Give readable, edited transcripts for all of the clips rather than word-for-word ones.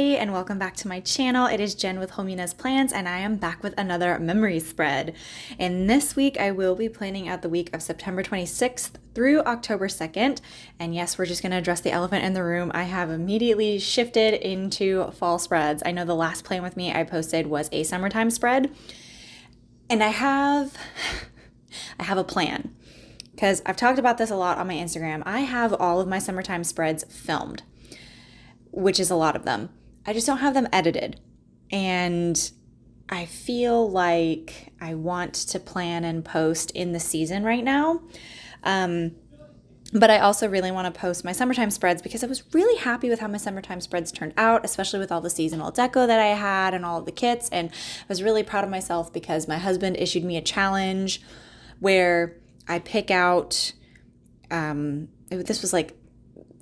everybody, and welcome back to my channel. It is Jen with Hominess Plans, and I am back with another memory spread. And this week I will be planning out the week of September 26th through October 2nd. And yes, we're just going to address the elephant in the room. I have immediately shifted into fall spreads. I know the last plan with me I posted was a summertime spread, and I have a plan. Because I've talked about this a lot on my Instagram. I have all of my summertime spreads filmed, which is a lot of them. I just don't have them edited. And I feel like I want to plan and post in the season right now. But I also really want to post my summertime spreads because I was really happy with how my summertime spreads turned out, especially with all the seasonal deco that I had and all of the kits. And I was really proud of myself because my husband issued me a challenge where I pick out, this was like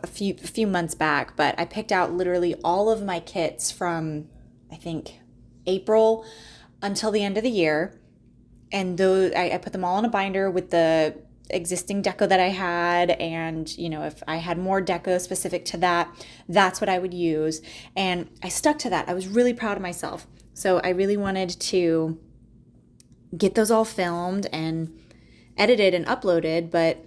a few months back, but I picked out literally all of my kits from, I think, April until the end of the year. And those, I put them all in a binder with the existing deco that I had. And, you know, if I had more deco specific to that, that's what I would use. And I stuck to that. I was really proud of myself. So I really wanted to get those all filmed and edited and uploaded, but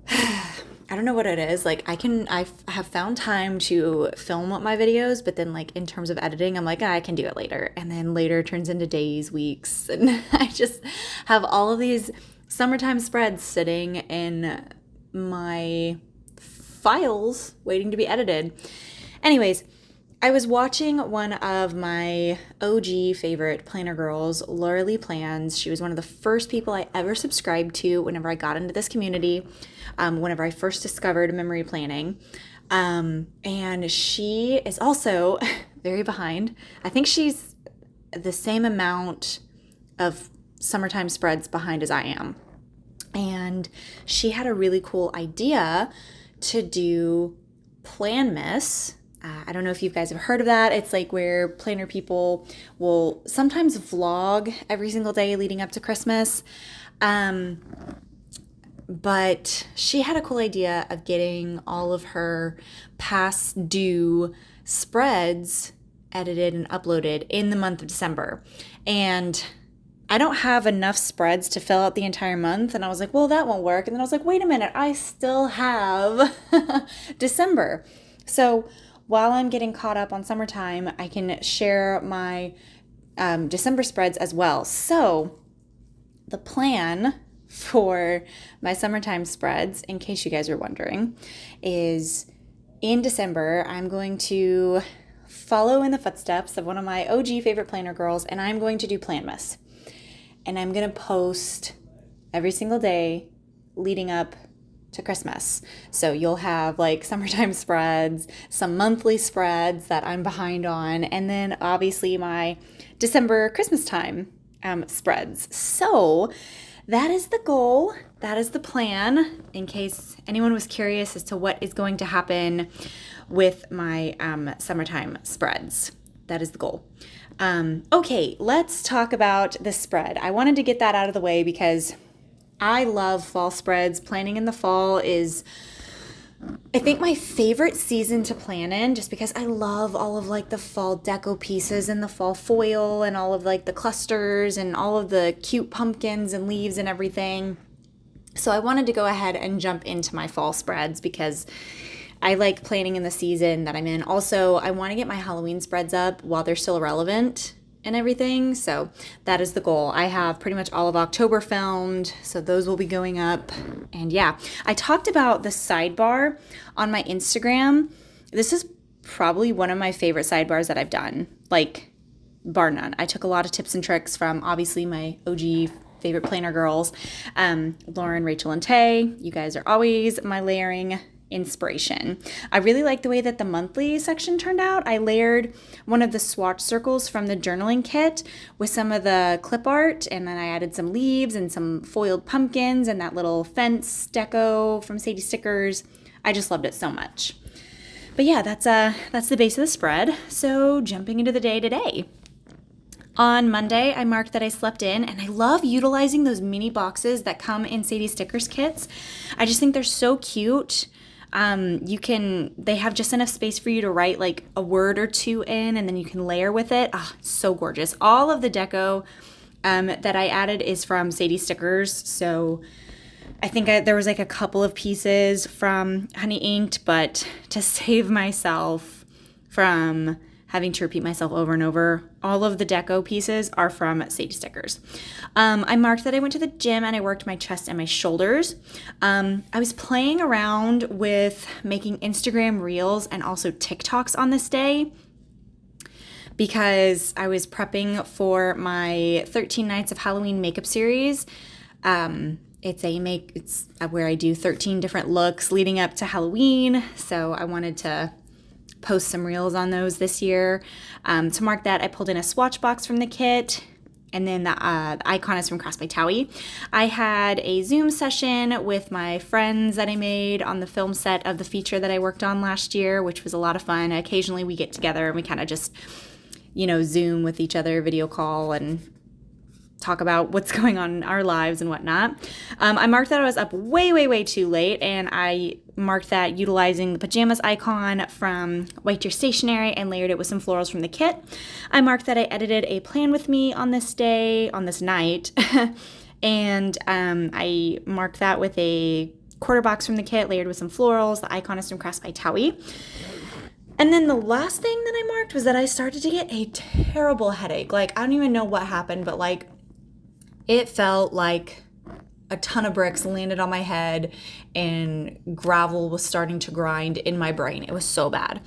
I don't know what it is. Like I have found time to film my videos, but then like in terms of editing, I'm like, I can do it later. And then later turns into days, weeks. And I just have all of these summertime spreads sitting in my files waiting to be edited. Anyways, I was watching one of my OG favorite planner girls, Laura Lee Plans. She was one of the first people I ever subscribed to whenever I got into this community, whenever I first discovered memory planning. And she is also very behind. I think she's the same amount of summertime spreads behind as I am. And she had a really cool idea to do Planmas. I don't know if you guys have heard of that. It's like where planner people will sometimes vlog every single day leading up to Christmas. But she had a cool idea of getting all of her past due spreads edited and uploaded in the month of December. And I don't have enough spreads to fill out the entire month. And I was like, well, that won't work. And then I was like, wait a minute, I still have December. So while I'm getting caught up on summertime, I can share my December spreads as well. So the plan for my summertime spreads, in case you guys are wondering, is in December, I'm going to follow in the footsteps of one of my OG favorite planner girls, and I'm going to do Planmas. And I'm going to post every single day leading up to Christmas. So you'll have like summertime spreads, some monthly spreads that I'm behind on, and then obviously my December Christmas time spreads. So that is the goal. That is the plan, in case anyone was curious as to what is going to happen with my summertime spreads. That is the goal. Okay, let's talk about the spread. I wanted to get that out of the way because I love fall spreads. Planning in the fall is, I think, my favorite season to plan in, just because I love all of like the fall deco pieces and the fall foil and all of like the clusters and all of the cute pumpkins and leaves and everything. So I wanted to go ahead and jump into my fall spreads because I like planning in the season that I'm in. Also, I want to get my Halloween spreads up while they're still relevant and everything. So that is the goal. I have pretty much all of October filmed, so those will be going up. And yeah, I talked about the sidebar on my Instagram. This is probably one of my favorite sidebars that I've done, like bar none. I took a lot of tips and tricks from obviously my OG favorite planner girls, Lauren, Rachel, and Tay. You guys are always my layering inspiration. I really like the way that the monthly section turned out. I layered one of the swatch circles from the journaling kit with some of the clip art, and then I added some leaves and some foiled pumpkins and that little fence deco from Sadiesstickers. I just loved it so much. But yeah, that's the base of the spread. So jumping into the day today. On Monday, I marked that I slept in, and I love utilizing those mini boxes that come in Sadiesstickers kits. I just think they're so cute. They have just enough space for you to write like a word or two in, and then you can layer with it. Oh, so gorgeous. All of the deco that I added is from Sadiesstickers. So I think there was like a couple of pieces from Honey Inked, but to save myself from having to repeat myself over and over, all of the deco pieces are from Sadiesstickers. I marked that I went to the gym and I worked my chest and my shoulders. I was playing around with making Instagram reels and also TikToks on this day because I was prepping for my 13 Nights of Halloween makeup series. It's where I do 13 different looks leading up to Halloween. So I wanted to post some reels on those this year. To mark that, I pulled in a swatch box from the kit, and then the icon is from Cross by Towie. I had a Zoom session with my friends that I made on the film set of the feature that I worked on last year, which was a lot of fun. Occasionally we get together and we kind of just, Zoom with each other, video call, and talk about what's going on in our lives and whatnot. I marked that I was up way, way, way too late, and I marked that utilizing the pajamas icon from White Deer Stationery and layered it with some florals from the kit. I marked that I edited a plan with me on this night, and I marked that with a quarter box from the kit layered with some florals. The icon is from Cross by Towie. And then the last thing that I marked was that I started to get a terrible headache. Like, I don't even know what happened, but like, it felt like a ton of bricks landed on my head and gravel was starting to grind in my brain. It was so bad.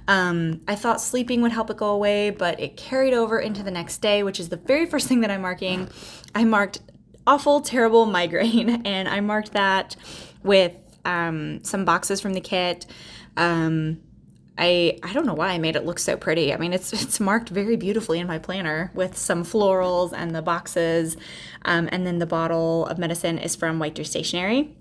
I thought sleeping would help it go away, but it carried over into the next day, which is the very first thing that I'm marking. I marked awful, terrible migraine, and I marked that with some boxes from the kit. I don't know why I made it look so pretty. I mean, it's marked very beautifully in my planner with some florals and the boxes, and then the bottle of medicine is from White Deer Stationery.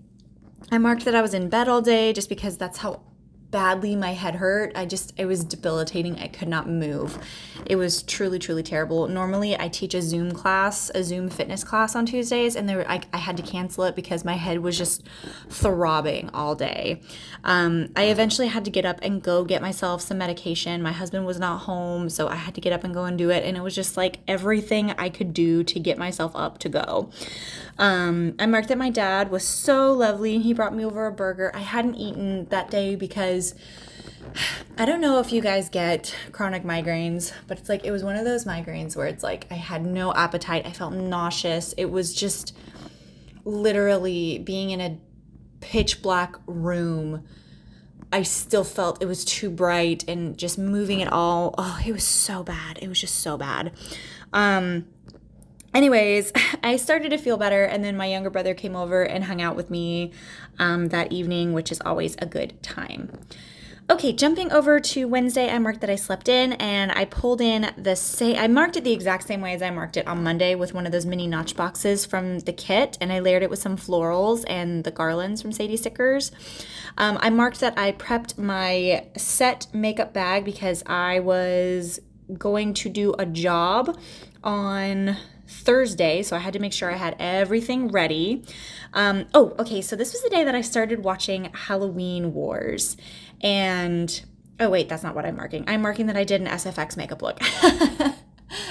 I marked that I was in bed all day just because that's how badly my head hurt. It was debilitating. I could not move. It was truly, truly terrible. Normally I teach a Zoom fitness class on Tuesdays, and I had to cancel it because my head was just throbbing all day. I eventually had to get up and go get myself some medication. My husband was not home, so I had to get up and go and do it, and it was just like everything I could do to get myself up to go. I marked that my dad was so lovely. He brought me over a burger. I hadn't eaten that day because I don't know if you guys get chronic migraines, but it's like it was one of those migraines where it's like I had no appetite. I felt nauseous. It was just literally being in a pitch black room. I still felt it was too bright, and just moving it all. Oh, it was so bad. It was just so bad. Anyways, I started to feel better, and then my younger brother came over and hung out with me that evening, which is always a good time. Okay, jumping over to Wednesday, I marked that I slept in, and I pulled in I marked it the exact same way as I marked it on Monday with one of those mini notch boxes from the kit, and I layered it with some florals and the garlands from Sadiesstickers. I marked that I prepped my set makeup bag because I was going to do a job on Thursday, so I had to make sure I had everything ready. Okay, so this was the day that I started watching Halloween Wars, and oh wait, that's not what I'm marking. I'm marking that I did an SFX makeup look.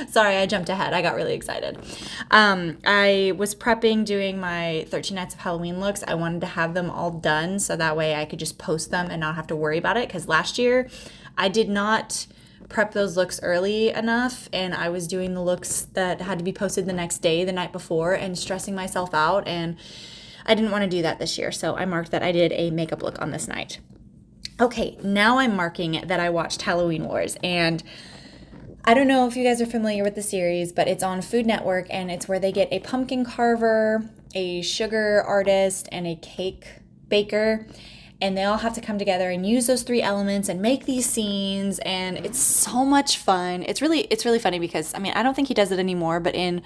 Sorry, I jumped ahead. I got really excited. I was prepping doing my 13 Nights of Halloween looks. I wanted to have them all done so that way I could just post them and not have to worry about it, because last year I did not prep those looks early enough, and I was doing the looks that had to be posted the next day, the night before, and stressing myself out, and I didn't want to do that this year, so I marked that I did a makeup look on this night. Okay, now I'm marking that I watched Halloween Wars, and I don't know if you guys are familiar with the series, but it's on Food Network, and it's where they get a pumpkin carver, a sugar artist, and a cake baker, and they all have to come together and use those three elements and make these scenes, and it's so much fun. It's really funny because, I mean, I don't think he does it anymore, but in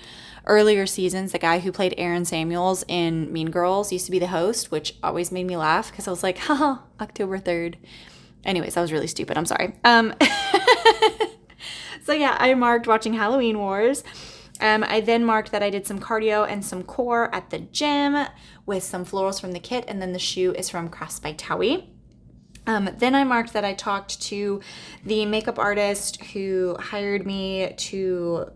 earlier seasons, the guy who played Aaron Samuels in Mean Girls used to be the host, which always made me laugh because I was like, haha, October 3rd. Anyways, that was really stupid. I'm sorry. So yeah, I marked watching Halloween Wars. I then marked that I did some cardio and some core at the gym with some florals from the kit, and then the shoe is from Cross by Towie. Then I marked that I talked to the makeup artist who hired me to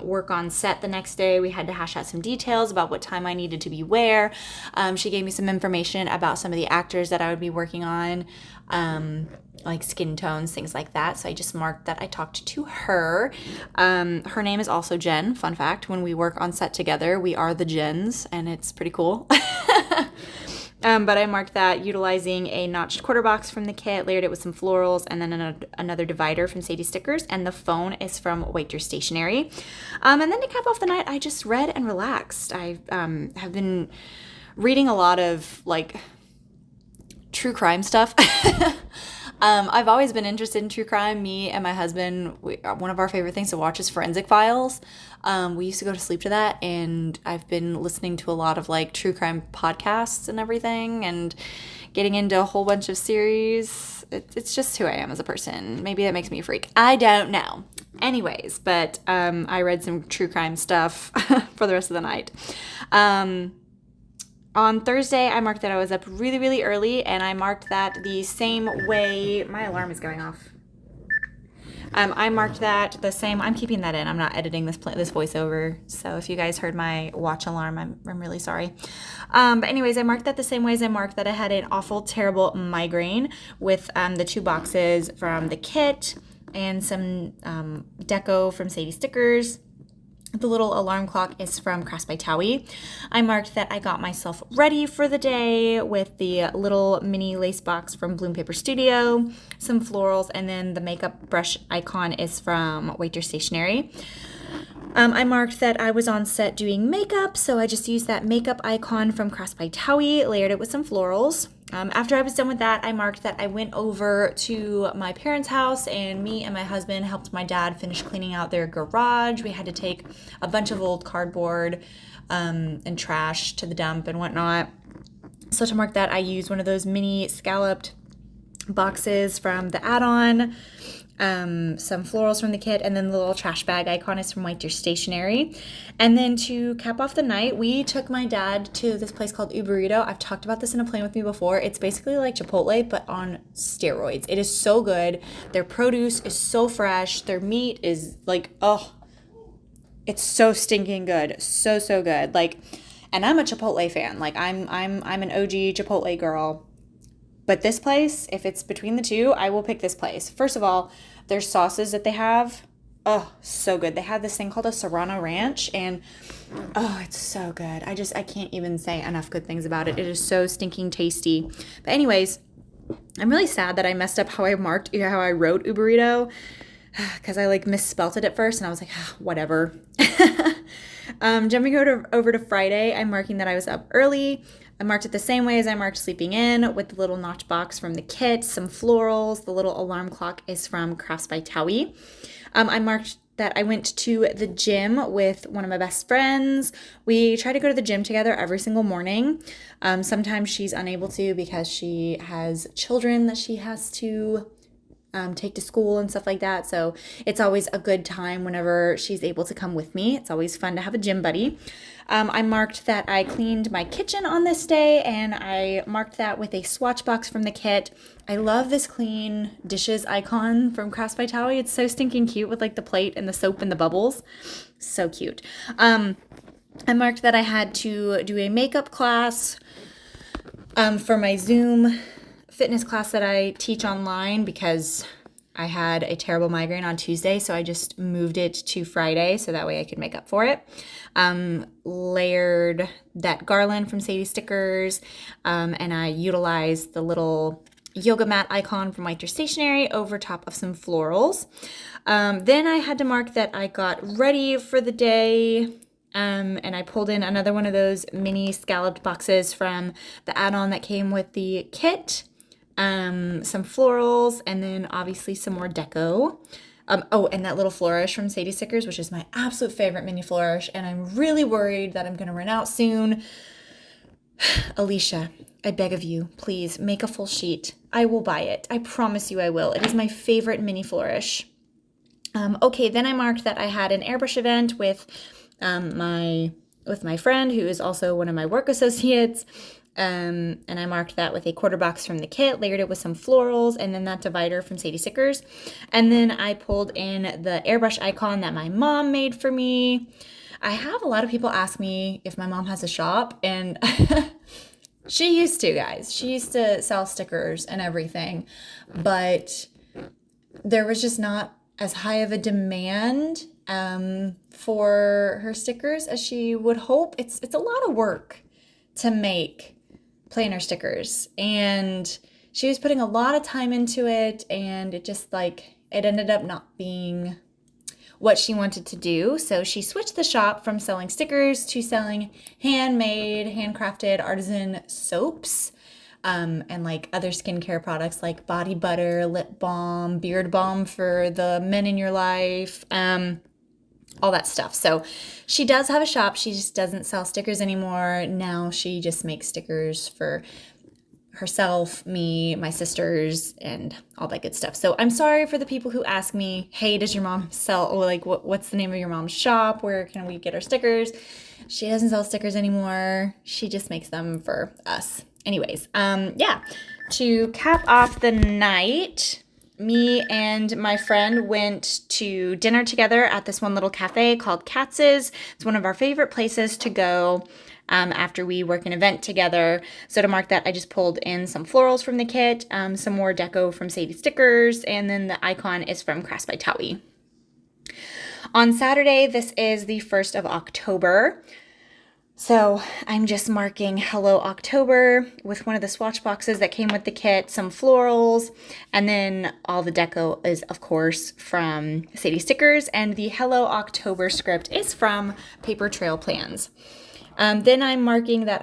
work on set the next day. We had to hash out some details about what time I needed to be where. She gave me some information about some of the actors that I would be working on, like skin tones, things like that. So I just marked that I talked to her. Her name is also Jen. Fun fact, when we work on set together, we are the Jens, and it's pretty cool. But I marked that utilizing a notched quarter box from the kit, layered it with some florals, and then another divider from Sadiesstickers, and the phone is from Waiter Stationery. And then to cap off the night, I just read and relaxed. I have been reading a lot of like true crime stuff. I've always been interested in true crime. Me and my husband, one of our favorite things to watch is Forensic Files. We used to go to sleep to that, and I've been listening to a lot of like true crime podcasts and everything, and getting into a whole bunch of series. It's just who I am as a person. Maybe that makes me a freak. I don't know. Anyways, but I read some true crime stuff for the rest of the night. On Thursday, I marked that I was up really, really early, and I marked that the same way. My alarm is going off. I marked that the same. I'm keeping that in. I'm not editing this voiceover. So if you guys heard my watch alarm, I'm really sorry. But anyways, I marked that the same way as I marked that I had an awful, terrible migraine with the 2 boxes from the kit and some deco from Sadiesstickers. The little alarm clock is from Crafts by Towie. I marked that I got myself ready for the day with the little mini lace box from Bloom Paper Studio, some florals, and then the makeup brush icon is from Waiter Stationery. I marked that I was on set doing makeup, so I just used that makeup icon from Crafts by Towie, layered it with some florals. After I was done with that, I marked that I went over to my parents' house, and me and my husband helped my dad finish cleaning out their garage. We had to take a bunch of old cardboard and trash to the dump and whatnot. So to mark that, I used one of those mini scalloped boxes from the add-on, some florals from the kit, and then the little trash bag icon is from Waiter Stationery. And then to cap off the night, we took my dad to this place called Uberito. I've talked about this in a plane with me before. It's basically like Chipotle, but on steroids. It is so good. Their produce is so fresh. Their meat is like, oh, it's so stinking good. So good. Like, and I'm a Chipotle fan. Like, I'm an OG Chipotle girl. But this place, if it's between the two, I will pick this place. First of all, their sauces that they have, oh, so good. They have this thing called a Serrano Ranch, and oh, it's so good. I can't even say enough good things about it. It is so stinking tasty. But anyways, I'm really sad that I messed up how I wrote Uberito, because I like misspelt it at first, and I was like, whatever. Jumping over to Friday, I'm marking that I was up early. I marked it the same way as I marked sleeping in, with the little notch box from the kit, some florals. The little alarm clock is from Crafts by Towie. I marked that I went to the gym with one of my best friends. We try to go to the gym together every single morning. Sometimes she's unable to because she has children that she has to take to school and stuff like that. So it's always a good time whenever she's able to come with me. It's always fun to have a gym buddy. I marked that I cleaned my kitchen on this day, and I marked that with a swatch box from the kit. I love this clean dishes icon from Crafts by Towie. It's so stinking cute with like the plate and the soap and the bubbles. So cute. I marked that I had to do a makeup class for my Zoom fitness class that I teach online, because I had a terrible migraine on Tuesday, so I just moved it to Friday so that way I could make up for it. Layered that garland from Sadiesstickers, and I utilized the little yoga mat icon from Waiter Stationery over top of some florals. Then I had to mark that I got ready for the day, and I pulled in another one of those mini scalloped boxes from the add-on that came with the kit. Some florals, and then obviously some more deco. And that little flourish from Sadiesstickers, which is my absolute favorite mini flourish, and I'm really worried that I'm going to run out soon. Alicia, I beg of you, please make a full sheet. I will buy it. I promise you I will. It is my favorite mini flourish. Okay, then I marked that I had an airbrush event with my friend, who is also one of my work associates. And I marked that with a quarter box from the kit, layered it with some florals, and then that divider from Sadiesstickers. And then I pulled in the airbrush icon that my mom made for me. I have a lot of people ask me if my mom has a shop, and she used to, guys. She used to sell stickers and everything, but there was just not as high of a demand for her stickers as she would hope. It's a lot of work to make planner stickers, and she was putting a lot of time into it, and it just like it ended up not being what she wanted to do. So she switched the shop from selling stickers to selling handmade, handcrafted artisan soaps, and like other skincare products like body butter, lip balm, beard balm for the men in your life, all that stuff. So she does have a shop. She just doesn't sell stickers anymore. Now she just makes stickers for herself, me, my sisters, and all that good stuff. So I'm sorry for the people who ask me, hey, does your mom sell, or like, what's the name of your mom's shop? Where can we get our stickers? She doesn't sell stickers anymore. She just makes them for us. Anyways, yeah, to cap off the night, me and my friend went to dinner together at this one little cafe called Katz's. It's one of our favorite places to go after we work an event together. So to mark that, I just pulled in some florals from the kit, some more deco from Sadiesstickers, and then the icon is from Crafts by Towie. On Saturday, this is the 1st of October. So I'm just marking Hello October with one of the swatch boxes that came with the kit, some florals, and then all the deco is, of course, from Sadiesstickers, and the Hello October script is from Paper Trail Plans. Then I'm marking that,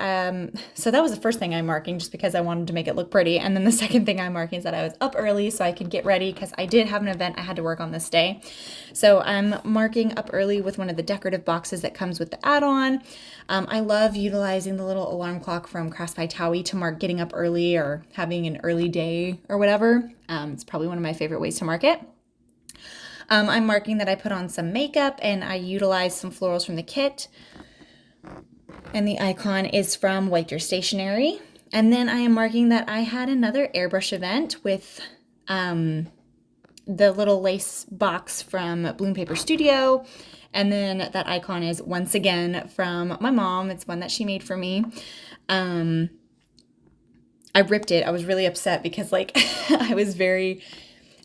so that was the first thing I'm marking just because I wanted to make it look pretty. And then the second thing I'm marking is that I was up early so I could get ready because I did have an event I had to work on this day. So I'm marking up early with one of the decorative boxes that comes with the add-on. I love utilizing the little alarm clock from Crafts by Towie to mark getting up early or having an early day or whatever. It's probably one of my favorite ways to mark it. I'm marking that I put on some makeup and I utilized some florals from the kit. And the icon is from White Deer Stationery. And then I am marking that I had another airbrush event with the little lace box from Bloom Paper Studio. And then that icon is once again from my mom. It's one that she made for me. I ripped it. I was really upset because like I was very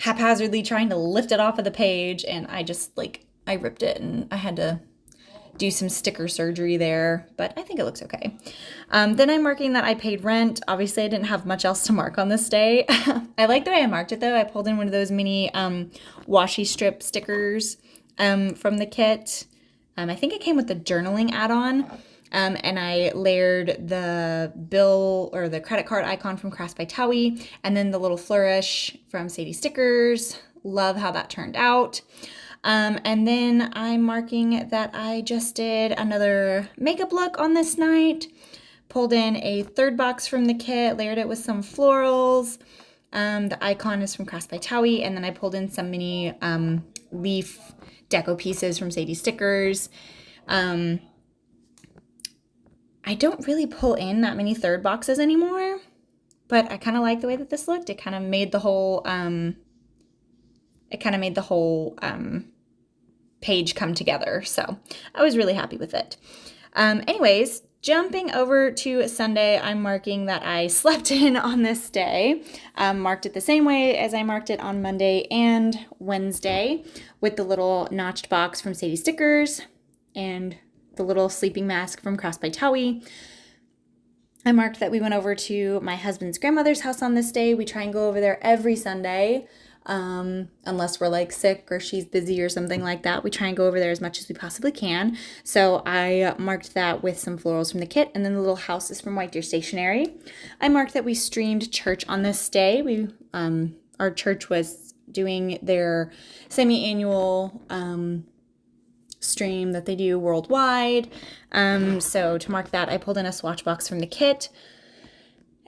haphazardly trying to lift it off of the page, and I just like I ripped it and I had to do some sticker surgery there, but I think it looks okay. Then I'm marking that I paid rent. Obviously, I didn't have much else to mark on this day. I like the way I marked it, though. I pulled in one of those mini washi strip stickers from the kit. I think it came with the journaling add-on, and I layered the bill or the credit card icon from Crafts by Towie, and then the little flourish from Sadiesstickers. Love how that turned out. And then I'm marking that I just did another makeup look on this night, pulled in a third box from the kit, layered it with some florals. The icon is from Crafts by Towie, and then I pulled in some mini leaf deco pieces from Sadiesstickers. I don't really pull in that many third boxes anymore, but I kind of like the way that this looked. It kind of made the whole page come together. So I was really happy with it. Anyways, jumping over to Sunday, I'm marking that I slept in on this day. Marked it the same way as I marked it on Monday and Wednesday with the little notched box from Sadiesstickers and the little sleeping mask from Crafts by Towie. I marked that we went over to my husband's grandmother's house on this day. We try and go over there every Sunday. Unless we're like sick or she's busy or something like that. We try and go over there as much as we possibly can. So I marked that with some florals from the kit, and then the little house is from White Deer Stationery. I marked that we streamed church on this day. Our church was doing their semi-annual stream that they do worldwide. So to mark that, I pulled in a swatch box from the kit,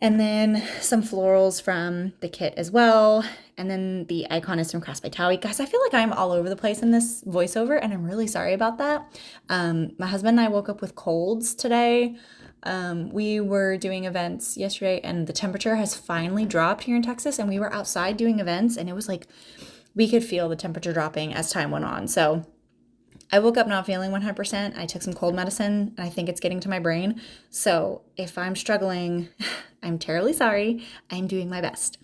and then some florals from the kit as well. And then the icon is from Crafts by Towie. Guys, I feel like I'm all over the place in this voiceover, and I'm really sorry about that. My husband and I woke up with colds today. We were doing events yesterday and the temperature has finally dropped here in Texas, and we were outside doing events and it was like we could feel the temperature dropping as time went on. So I woke up not feeling 100%. I took some cold medicine and I think it's getting to my brain. So if I'm struggling, I'm terribly sorry. I'm doing my best.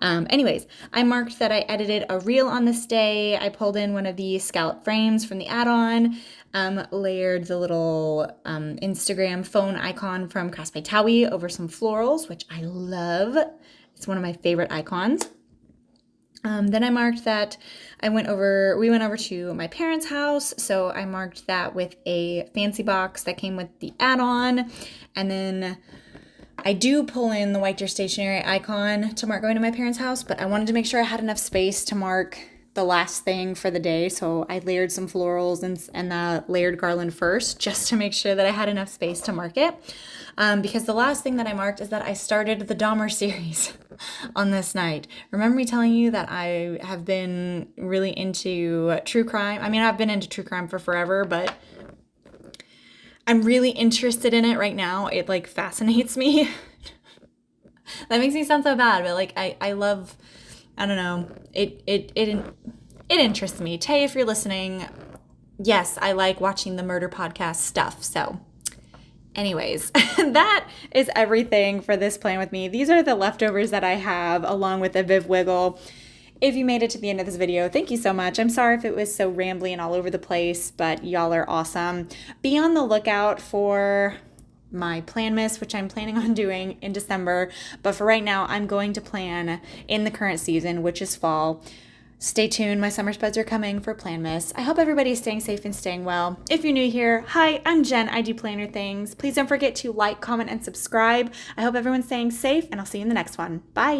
Anyways, I marked that I edited a reel on this day. I pulled in one of the scallop frames from the add-on, layered the little Instagram phone icon from Crafts by Towie over some florals, which I love. It's one of my favorite icons. Then I marked that we went over to my parents' house. So I marked that with a fancy box that came with the add-on. And then I do pull in the White Deer stationery icon to mark going to my parents' house, but I wanted to make sure I had enough space to mark the last thing for the day. So I layered some florals and the layered garland first, just to make sure that I had enough space to mark it. Because the last thing that I marked is that I started the Dahmer series on this night. Remember me telling you that I have been really into true crime? I mean, I've been into true crime for forever, but I'm really interested in it right now. It like fascinates me. That makes me sound so bad, but like I love, I don't know, it interests me. Tay, if you're listening, yes, I like watching the murder podcast stuff. So anyways, that is everything for this plan with me. These are the leftovers that I have along with the Viv Wiggle. If you made it to the end of this video, thank you so much. I'm sorry if it was so rambly and all over the place, but y'all are awesome. Be on the lookout for my Planmas, which I'm planning on doing in December. But for right now, I'm going to plan in the current season, which is fall. Stay tuned. My summer spreads are coming for Planmas. I hope everybody's staying safe and staying well. If you're new here, hi, I'm Jen. I do planner things. Please don't forget to like, comment, and subscribe. I hope everyone's staying safe, and I'll see you in the next one. Bye.